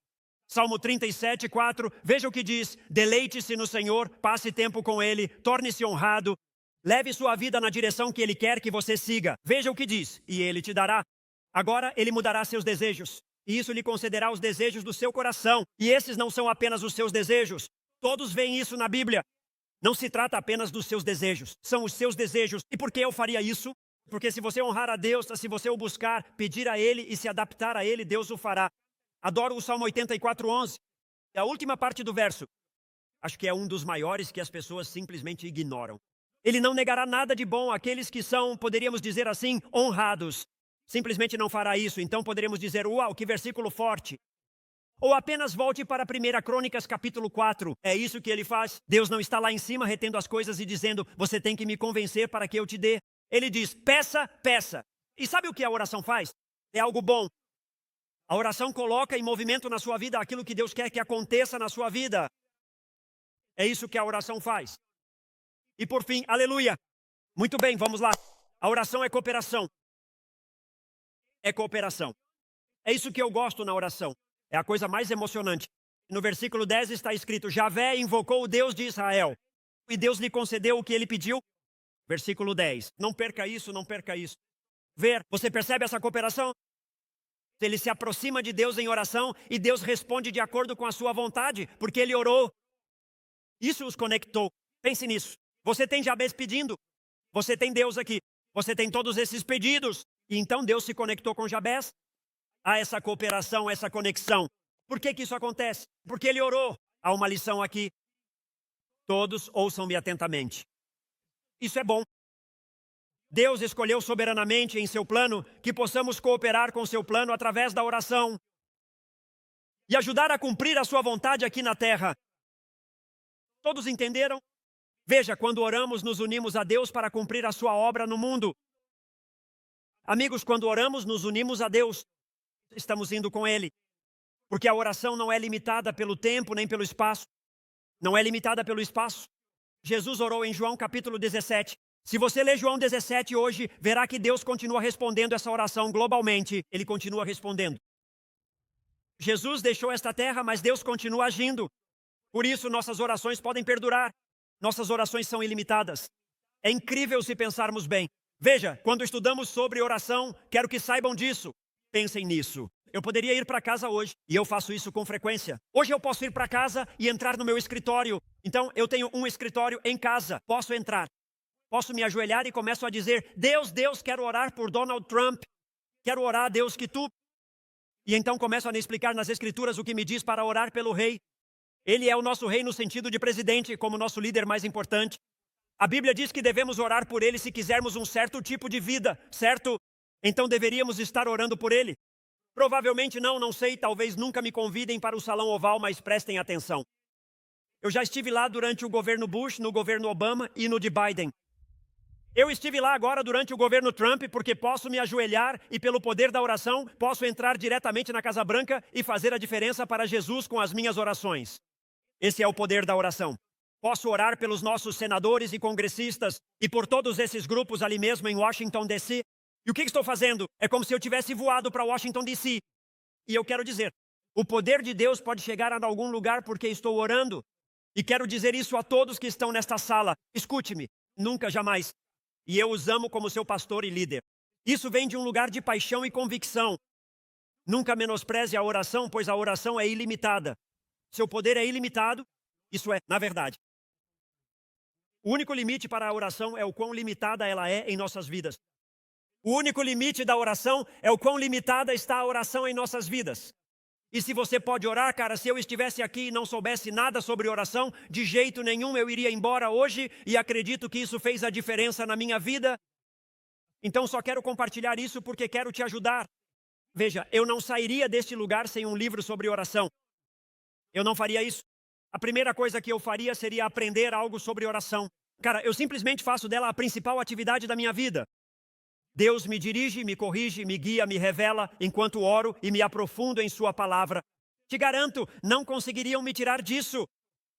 Salmo 37, 4, veja o que diz, deleite-se no Senhor, passe tempo com Ele, torne-se honrado, leve sua vida na direção que Ele quer que você siga. Veja o que diz, e Ele te dará. Agora Ele mudará seus desejos, e isso lhe concederá os desejos do seu coração. E esses não são apenas os seus desejos, todos veem isso na Bíblia. Não se trata apenas dos seus desejos, são os seus desejos. E por que eu faria isso? Porque se você honrar a Deus, se você o buscar, pedir a Ele e se adaptar a Ele, Deus o fará. Adoro o Salmo 84, 11. É a última parte do verso. Acho que é um dos maiores que as pessoas simplesmente ignoram. Ele não negará nada de bom àqueles que são, poderíamos dizer assim, honrados. Simplesmente não fará isso. Então poderíamos dizer, uau, que versículo forte. Ou apenas volte para 1 Crônicas capítulo 4. É isso que ele faz. Deus não está lá em cima retendo as coisas e dizendo, você tem que me convencer para que eu te dê. Ele diz, peça, peça. E sabe o que a oração faz? É algo bom. A oração coloca em movimento na sua vida aquilo que Deus quer que aconteça na sua vida. É isso que a oração faz. E por fim, aleluia. Muito bem, vamos lá. A oração é cooperação. É cooperação. É isso que eu gosto na oração. É a coisa mais emocionante. No versículo 10 está escrito, Javé invocou o Deus de Israel. E Deus lhe concedeu o que ele pediu. Versículo 10. Não perca isso, não perca isso. Você percebe essa cooperação? Ele se aproxima de Deus em oração e Deus responde de acordo com a sua vontade, porque ele orou. Isso os conectou. Pense nisso. Você tem Jabez pedindo. Você tem Deus aqui. Você tem todos esses pedidos. E então Deus se conectou com Jabez. Há essa cooperação, essa conexão. Por que isso acontece? Porque ele orou. Há uma lição aqui. Todos ouçam-me atentamente. Isso é bom. Deus escolheu soberanamente em seu plano que possamos cooperar com seu plano através da oração e ajudar a cumprir a sua vontade aqui na terra. Todos entenderam? Veja, quando oramos, nos unimos a Deus para cumprir a sua obra no mundo. Amigos, quando oramos, nos unimos a Deus. Estamos indo com Ele. Porque a oração não é limitada pelo tempo nem pelo espaço. Não é limitada pelo espaço. Jesus orou em João capítulo 17. Se você ler João 17 hoje, verá que Deus continua respondendo essa oração globalmente. Ele continua respondendo. Jesus deixou esta terra, mas Deus continua agindo. Por isso, nossas orações podem perdurar. Nossas orações são ilimitadas. É incrível se pensarmos bem. Veja, quando estudamos sobre oração, quero que saibam disso. Pensem nisso. Eu poderia ir para casa hoje, e eu faço isso com frequência. Hoje eu posso ir para casa e entrar no meu escritório. Então, eu tenho um escritório em casa. Posso entrar. Posso me ajoelhar e começo a dizer, Deus, quero orar por Donald Trump. Quero orar a Deus que tu... E então começo a me explicar nas escrituras o que me diz para orar pelo rei. Ele é o nosso rei no sentido de presidente, como nosso líder mais importante. A Bíblia diz que devemos orar por ele se quisermos um certo tipo de vida, certo? Então deveríamos estar orando por ele. Provavelmente não sei, talvez nunca me convidem para o Salão Oval, mas prestem atenção. Eu já estive lá durante o governo Bush, no governo Obama e no de Biden. Eu estive lá agora durante o governo Trump porque posso me ajoelhar e pelo poder da oração posso entrar diretamente na Casa Branca e fazer a diferença para Jesus com as minhas orações. Esse é o poder da oração. Posso orar pelos nossos senadores e congressistas e por todos esses grupos ali mesmo em Washington, D.C. E o que estou fazendo? É como se eu tivesse voado para Washington, D.C. E eu quero dizer, o poder de Deus pode chegar a algum lugar porque estou orando. E quero dizer isso a todos que estão nesta sala. Escute-me, nunca, jamais. E eu os amo como seu pastor e líder. Isso vem de um lugar de paixão e convicção. Nunca menospreze a oração, pois a oração é ilimitada. Seu poder é ilimitado, isso é, na verdade. O único limite para a oração é o quão limitada ela é em nossas vidas. O único limite da oração é o quão limitada está a oração em nossas vidas. E se você pode orar, cara, se eu estivesse aqui e não soubesse nada sobre oração, de jeito nenhum eu iria embora hoje e acredito que isso fez a diferença na minha vida. Então só quero compartilhar isso porque quero te ajudar. Veja, eu não sairia deste lugar sem um livro sobre oração. Eu não faria isso. A primeira coisa que eu faria seria aprender algo sobre oração. Cara, eu simplesmente faço dela a principal atividade da minha vida. Deus me dirige, me corrige, me guia, me revela enquanto oro e me aprofundo em sua palavra. Te garanto, não conseguiriam me tirar disso.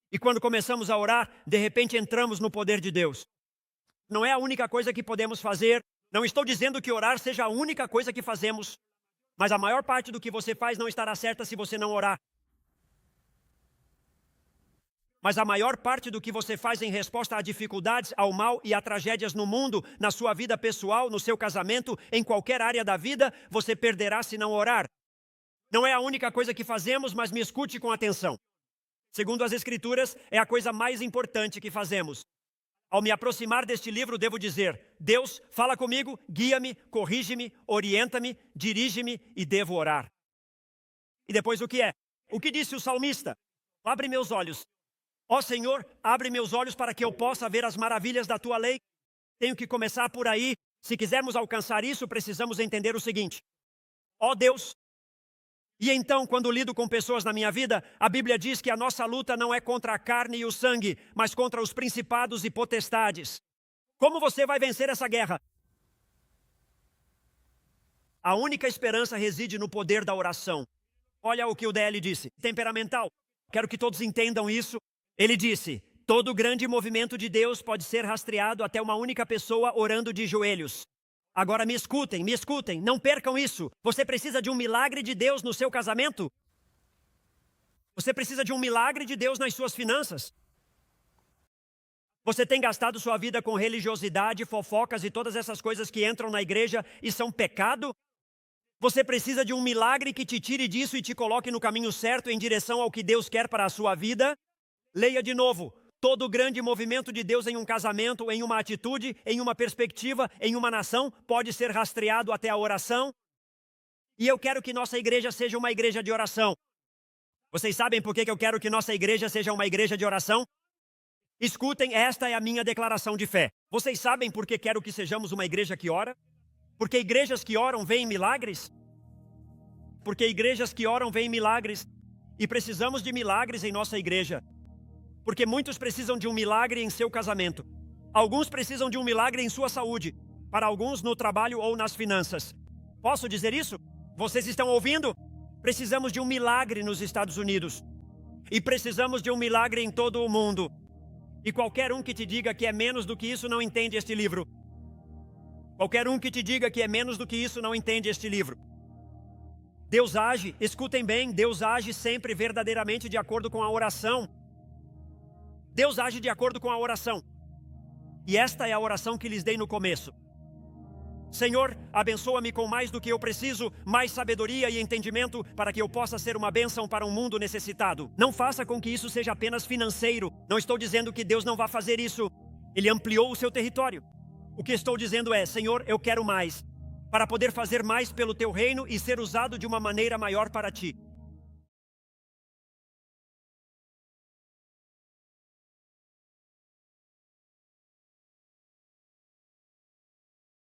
E quando começamos a orar, de repente entramos no poder de Deus. Não é a única coisa que podemos fazer. Não estou dizendo que orar seja a única coisa que fazemos. Mas a maior parte do que você faz não estará certa se você não orar. Mas a maior parte do que você faz em resposta a dificuldades, ao mal e a tragédias no mundo, na sua vida pessoal, no seu casamento, em qualquer área da vida, você perderá se não orar. Não é a única coisa que fazemos, mas me escute com atenção. Segundo as Escrituras, é a coisa mais importante que fazemos. Ao me aproximar deste livro, devo dizer: Deus, fala comigo, guia-me, corrige-me, orienta-me, dirige-me e devo orar. E depois o que é? O que disse o salmista? Abre meus olhos. Ó Senhor, abre meus olhos para que eu possa ver as maravilhas da Tua lei. Tenho que começar por aí. Se quisermos alcançar isso, precisamos entender o seguinte. Ó Deus, e então, quando lido com pessoas na minha vida, a Bíblia diz que a nossa luta não é contra a carne e o sangue, mas contra os principados e potestades. Como você vai vencer essa guerra? A única esperança reside no poder da oração. Olha o que o DL disse. Temperamental. Quero que todos entendam isso. Ele disse, todo grande movimento de Deus pode ser rastreado até uma única pessoa orando de joelhos. Agora me escutem, não percam isso. Você precisa de um milagre de Deus no seu casamento? Você precisa de um milagre de Deus nas suas finanças? Você tem gastado sua vida com religiosidade, fofocas e todas essas coisas que entram na igreja e são pecado? Você precisa de um milagre que te tire disso e te coloque no caminho certo em direção ao que Deus quer para a sua vida? Leia de novo. Todo grande movimento de Deus em um casamento, em uma atitude, em uma perspectiva, em uma nação, pode ser rastreado até a oração. E eu quero que nossa igreja seja uma igreja de oração. Vocês sabem por que eu quero que nossa igreja seja uma igreja de oração? Escutem, esta é a minha declaração de fé. Vocês sabem por que quero que sejamos uma igreja que ora? Porque igrejas que oram veem milagres? Porque igrejas que oram veem milagres. E precisamos de milagres em nossa igreja. Porque muitos precisam de um milagre em seu casamento. Alguns precisam de um milagre em sua saúde. Para alguns, no trabalho ou nas finanças. Posso dizer isso? Vocês estão ouvindo? Precisamos de um milagre nos Estados Unidos. E precisamos de um milagre em todo o mundo. E qualquer um que te diga que é menos do que isso não entende este livro. Qualquer um que te diga que é menos do que isso não entende este livro. Deus age, escutem bem, Deus age sempre verdadeiramente de acordo com a oração. Deus age de acordo com a oração. E esta é a oração que lhes dei no começo. Senhor, abençoa-me com mais do que eu preciso, mais sabedoria e entendimento para que eu possa ser uma bênção para um mundo necessitado. Não faça com que isso seja apenas financeiro. Não estou dizendo que Deus não vá fazer isso. Ele ampliou o seu território. O que estou dizendo é, Senhor, eu quero mais, para poder fazer mais pelo teu reino e ser usado de uma maneira maior para ti.